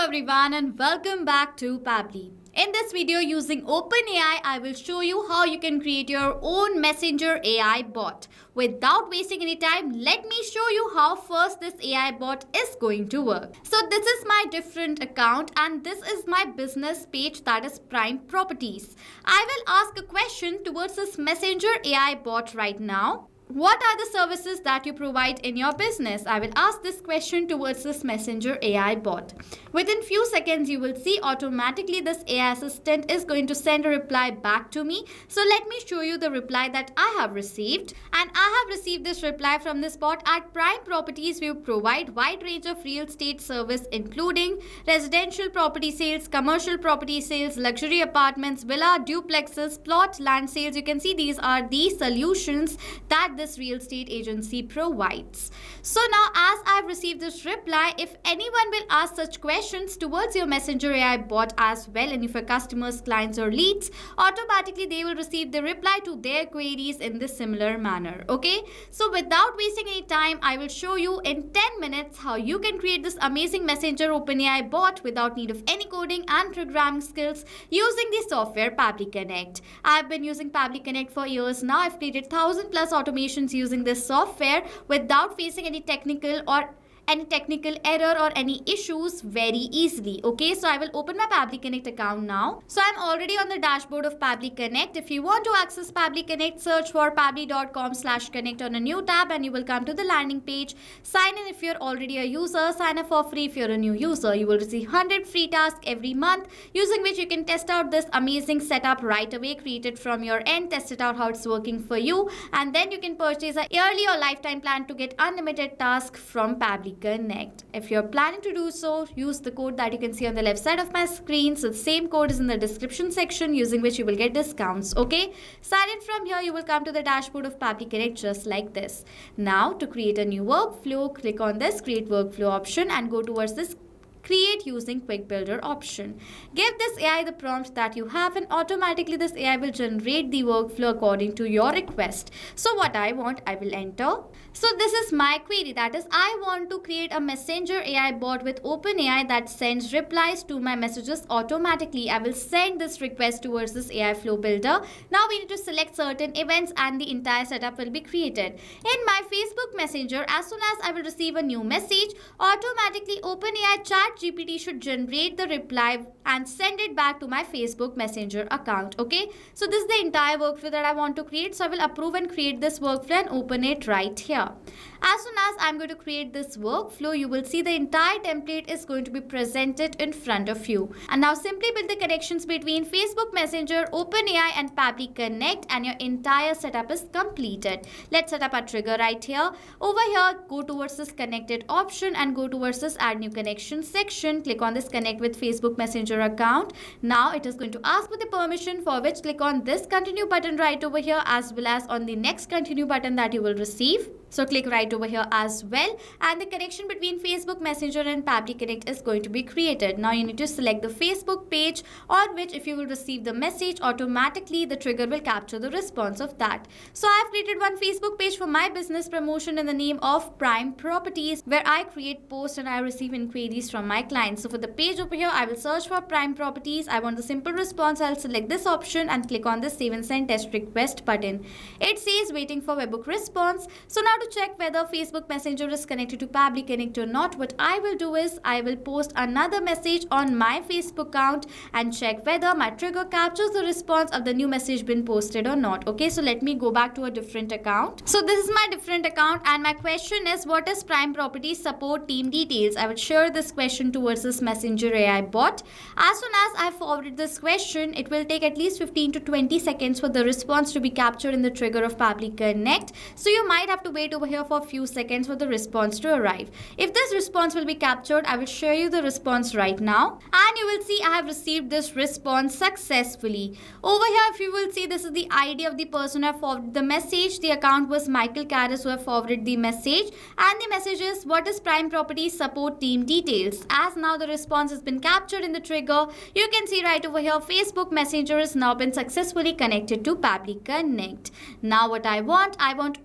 everyone and welcome back to Pabbly. In this video using OpenAI, I will show you how you can create your own messenger AI bot. Without wasting any time, let me show you how first this AI bot is going to work. So this is my different account and this is my business page, that is Prime Properties. I will ask a question towards this messenger AI bot right now. What are the services that you provide in your business? I will ask this question towards this messenger AI bot. Within few seconds, you will see automatically this AI assistant is going to send a reply back to me. So let me show you the reply that I have received. And I have received this reply from this bot. At Prime Properties, we provide wide range of real estate service including residential property sales, commercial property sales, luxury apartments, villa, duplexes, plot, land sales. You can see these are the solutions that this real estate agency provides. So now as I've received this reply, if anyone will ask such questions towards your messenger AI bot as well, and if your customers, clients or leads, automatically they will receive the reply to their queries in this similar manner. Okay, so without wasting any time, I will show you in 10 minutes how you can create this amazing messenger OpenAI bot without need of any coding and programming skills using the software Pabbly Connect. I've been using Pabbly Connect for years now. I've created 1,000+ automations using this software without facing any technical error or any issues very easily. Okay, so I will open my Pabbly Connect account now. So I'm already on the dashboard of Pabbly Connect. If you want to access Pabbly Connect, search for pabbly.com/connect on a new tab and you will come to the landing page. Sign in if you're already a user, sign up for free if you're a new user. You will receive 100 free tasks every month using which you can test out this amazing setup right away, create it from your end, test it out how it's working for you, and then you can purchase a yearly or lifetime plan to get unlimited tasks from Pabbly Connect. If you're planning to do so, use the code that you can see on the left side of my screen. So the same code is in the description section using which you will get discounts. Okay, sign in from here. You will come to the dashboard of Pabbly Connect just like this. Now to create a new workflow, click on this create workflow option and go towards this create using quick builder option. Give this AI the prompt that you have and automatically this AI will generate the workflow according to your request. So what I want, I will enter. So this is my query, that is I want to create a messenger AI bot with OpenAI that sends replies to my messages automatically. I will send this request towards this AI flow builder. Now we need to select certain events and the entire setup will be created. In my Facebook Messenger, as soon as I will receive a new message, automatically OpenAI chat GPT should generate the reply and send it back to my Facebook Messenger account. Okay, so this is the entire workflow that I want to create. So I will approve and create this workflow and open it right here. As soon as I'm going to create this workflow, you will see the entire template is going to be presented in front of you. And now simply build the connections between Facebook Messenger, OpenAI and Pabbly Connect and your entire setup is completed. Let's set up a trigger right here. Over here, go towards this connected option and go towards this add new connection section. Click on this connect with Facebook Messenger account. Now it is going to ask for the permission, for which click on this continue button right over here as well as on the next continue button that you will receive. So click right over here as well and the connection between Facebook Messenger and Pabbly Connect is going to be created. Now you need to select the Facebook page on which if you will receive the message, automatically the trigger will capture the response of that. So I have created one Facebook page for my business promotion in the name of Prime Properties where I create posts and I receive inquiries from my clients. So for the page over here, I will search for Prime Properties. I want the simple response. I'll select this option and click on the save and send test request button. It says waiting for webhook response. So now to check whether Facebook Messenger is connected to Pabbly Connect or not, what I will do is I will post another message on my Facebook account and check whether my trigger captures the response of the new message been posted or not. Okay, so let me go back to a different account. So this is my different account and my question is, what is Prime Properties support team details? I would share this question towards this messenger AI bot. As soon as I forwarded this question, it will take at least 15 to 20 seconds for the response to be captured in the trigger of Pabbly Connect. So you might have to wait over here for a few seconds for the response to arrive. If this response will be captured, I will share you the response right now and you will see I have received this response successfully. Over here, if you will see, this is the ID of the person who have forwarded the message. The account was Michael Karras who have forwarded the message and the message is, what is Prime Properties support team details? As now the response has been captured in the trigger, you can see right over here Facebook Messenger has now been successfully connected to Pabbly Connect. Now what I want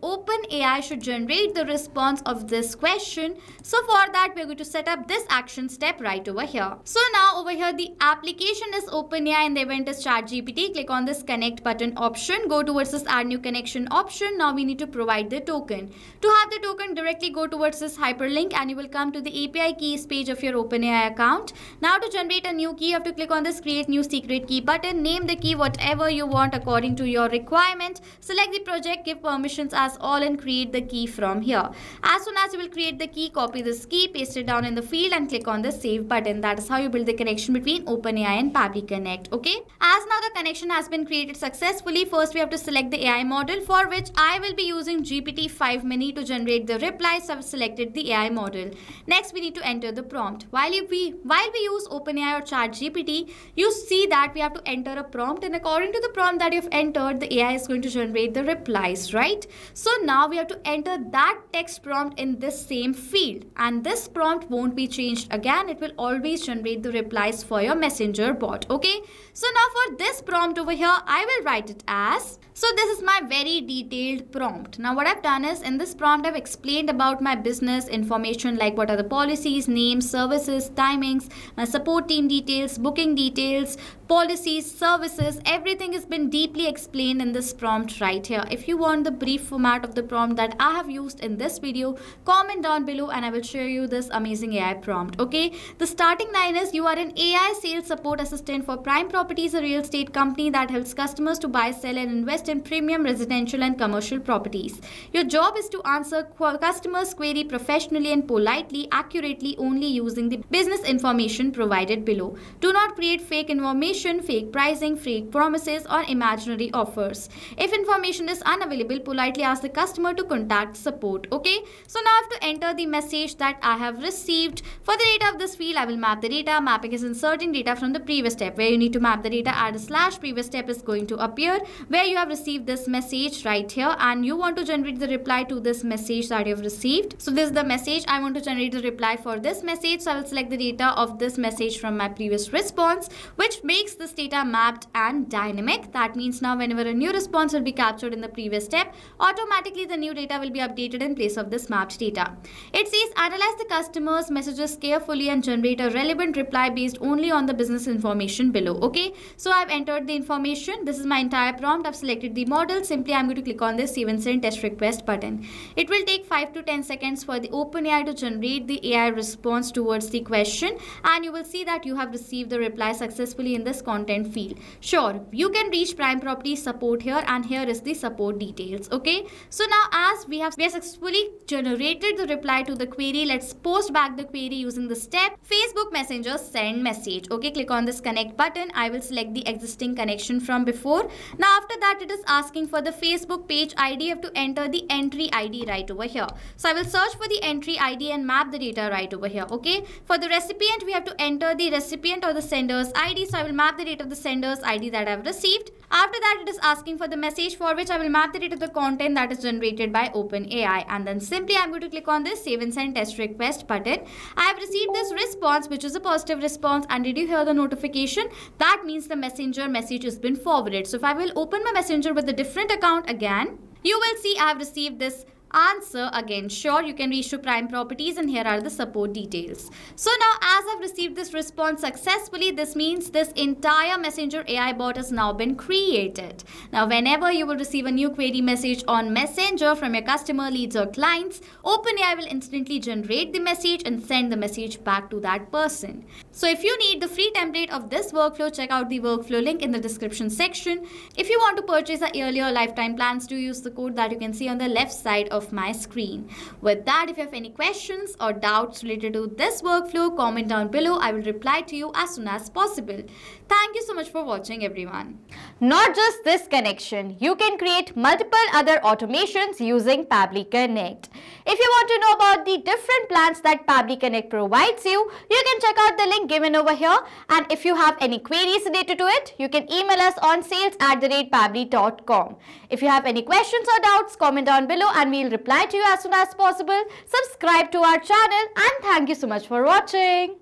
OpenAI should should generate the response of this question. So for that, we're going to set up this action step right over here. So now over here, the application is OpenAI and the event is ChatGPT. Click on this connect button option. Go towards this add new connection option. Now we need to provide the token. To have the token, directly go towards this hyperlink and you will come to the API keys page of your OpenAI account. Now to generate a new key, you have to click on this create new secret key button. Name the key whatever you want according to your requirement. Select the project, give permissions as all and create the key from here. As soon as you will create the key, copy this key, paste it down in the field and click on the save button. That is how you build the connection between OpenAI and Pabbly Connect. Okay. As now the connection has been created successfully, first we have to select the AI model, for which I will be using GPT-5 mini to generate the reply. So I've selected the AI model. Next we need to enter the prompt. While we use OpenAI or ChatGPT, you see that we have to enter a prompt, and according to the prompt that you've entered, the AI is going to generate the replies, right? So now we have to enter that text prompt in this same field, and this prompt won't be changed again. It will always generate the replies for your messenger bot. Okay, so now for this prompt over here, I will write it as, so this is my very detailed prompt. Now what I've done is, in this prompt I've explained about my business information, like what are the policies, names, services, timings, my support team details, booking details, policies, services, everything has been deeply explained in this prompt right here. If you want the brief format of the prompt that I have used in this video, comment down below and I will share you this amazing AI prompt. Okay, the starting line is, you are an AI sales support assistant for Prime Properties, a real estate company that helps customers to buy, sell and invest in premium residential and commercial properties. Your job is to answer customers' query professionally and politely, accurately, only using the business information provided below. Do not create fake information, fake pricing, fake promises or imaginary offers. If information is unavailable, politely ask the customer to contact support. Okay, so now I have to enter the message that I have received. For the data of this field, I will map the data. Mapping is inserting data from the previous step. Where you need to map the data, add a slash, previous step is going to appear where you have received this message right here, and you want to generate the reply to this message that you have received. So this is the message. I want to generate the reply for this message, so I will select the data of this message from my previous response, which makes this data mapped and dynamic. That means now whenever a new response will be captured in the previous step, automatically the new data will be updated in place of this mapped data. It says analyze the customer's messages carefully and generate a relevant reply based only on the business information below. Okay, so I've entered the information. This is my entire prompt. I've selected the model. Simply I'm going to click on this save and send test request button. It will take 5 to 10 seconds for the OpenAI to generate the AI response towards the question, and you will see that you have received the reply successfully in this content field. Sure, you can reach Prime Property support here, and here is the support details. Okay, so now as we have successfully generated the reply to the query, let's post back the query using the step Facebook Messenger send message. Okay, click on this connect button. I will select the existing connection from before. Now after that, it is asking for the Facebook page ID. You have to enter the entry ID right over here. So I will search for the entry ID and map the data right over here. Okay, for the recipient, we have to enter the recipient or the sender's ID. So I will map the data of the sender's ID that I have received. After that, it is asking for the message, for which I will map the data of the content that is generated by OpenAI, and then simply I'm going to click on this save and send test request button. I have received this response, which is a positive response, and did you hear the notification? That means the messenger message has been forwarded. So if I will open my messenger with a different account again, you will see I have received this answer again. Sure, you can reach to Prime Properties, and here are the support details. So now as I've received this response successfully, this means this entire Messenger AI bot has now been created. Now whenever you will receive a new query message on Messenger from your customer, leads or clients, OpenAI will instantly generate the message and send the message back to that person. So if you need the free template of this workflow, check out the workflow link in the description section. If you want to purchase a yearly or lifetime plans, do use the code that you can see on the left side of my screen. With that, if you have any questions or doubts related to this workflow, comment down below. I will reply to you as soon as possible. Thank you so much for watching, everyone. Not just this connection, you can create multiple other automations using Pabbly Connect. If you want to know about the different plans that Pabbly Connect provides you, you can check out the link given over here. And if you have any queries related to it, you can email us on sales@pabbly.com. If you have any questions or doubts, comment down below and we'll reply to you as soon as possible. Subscribe to our channel, and thank you so much for watching.